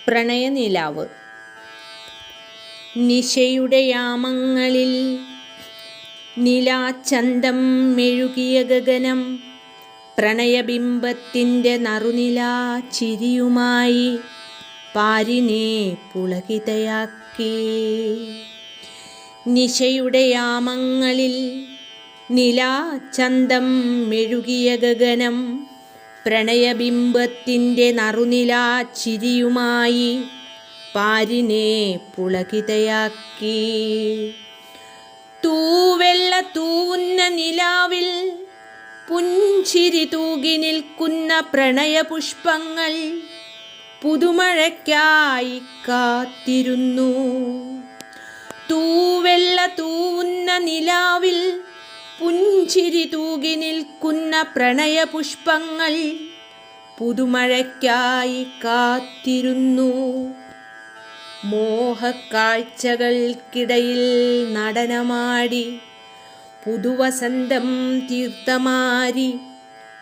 പ്രണയനിലാവ്. നിശയുടെ യാമങ്ങളിൽ നിലാചന്തം മെഴുകിയ ഗഗനം പ്രണയബിംബത്തിൻ്റെ നറുനിലാ ചിരിയുമായി പാരിനെ പുളകിതയാക്കി. നിശയുടെ യാമങ്ങളിൽ നിലാചന്തം മെഴുകിയ ഗഗനം പ്രണയബിംബത്തിൻ്റെ നറുനിലാ ചിരിയുമായി പാരിനെ പുളകിതയാക്കി. തൂവെള്ള തൂവുന്ന നിലാവിൽ പുഞ്ചിരി തൂകി നിൽക്കുന്ന പ്രണയപുഷ്പങ്ങൾ പുതുമഴയ്ക്കായി കാത്തിരുന്നു. തൂവെള്ള തൂവുന്ന നിലാവിൽ പുഞ്ചിരി തൂകി നിൽക്കുന്ന പ്രണയപുഷ്പങ്ങൾ പുതുമഴയ്ക്കായി കാത്തിരുന്നു. മോഹക്കാഴ്ചകൾക്കിടയിൽ നടനമാടി പുതുവസന്തം തീർത്തമാരി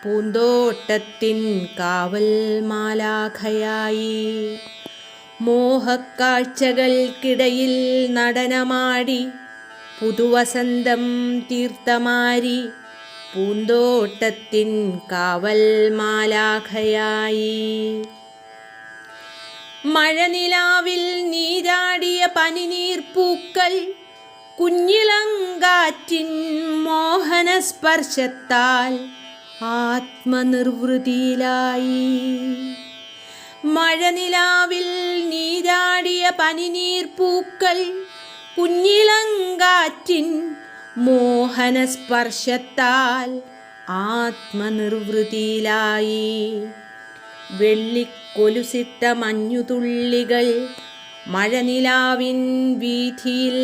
പൂന്തോട്ടത്തിൻ കാവൽ മാലാഖയായി. മോഹക്കാഴ്ചകൾക്കിടയിൽ നടനമാടി പുതുവസന്തം തീർത്തമാരി പൂന്തോട്ടത്തിൻ കാവൽ മാലാഖയായി. മഴനിലാവിൽ നീരാടിയ പനിനീർപ്പൂക്കൾ കുഞ്ഞിളങ്കാറ്റിൻ മോഹനസ്പർശത്താൽ ആത്മനിർവൃതിയിലായി. മഴനിലാവിൽ നീരാടിയ പനിനീർപ്പൂക്കൾ കുഞ്ഞിളങ്കാറ്റിൻ മോഹനസ്പർശത്താൽ ആത്മനിർവൃതിയിലായി. വെള്ളിക്കൊലുസിട്ട മഞ്ഞുതുള്ളികൾ മഴനിലാവിൻ വീഥിയിൽ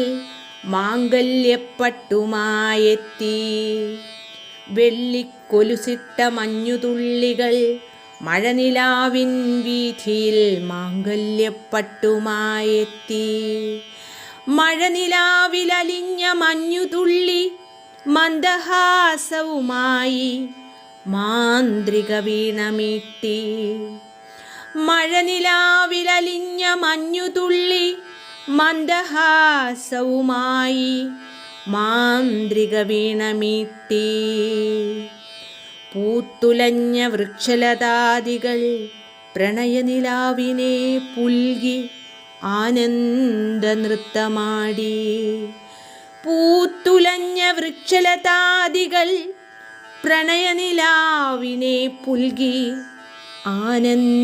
മാംഗല്യപ്പട്ടുമായെത്തി. വെള്ളിക്കൊലുസിട്ട മഞ്ഞുതുള്ളികൾ മഴനിലാവിൻ വീഥിയിൽ മാംഗല്യപ്പട്ടുമായെത്തി. മഴനിലാവിലലിഞ്ഞ മഞ്ഞുതുള്ളി മന്ദഹാസവുമായി മാന്ത്രിക വീണമീട്ടി. മഴനിലാവിലലിഞ്ഞ മഞ്ഞുതുള്ളി മന്ദഹാസവുമായി മാന്ത്രിക വീണമീട്ടി. പൂത്തുലഞ്ഞ വൃക്ഷലതാദികൾ പ്രണയനിലാവിനെ പുൽകി ആനന്ദനൃത്തമാടി. പൂത്തുലഞ്ഞ വൃക്ഷലതാദികൾ പ്രണയനിലാവിനെ പുൽകി ആനന്ദനൃത്തമാടി.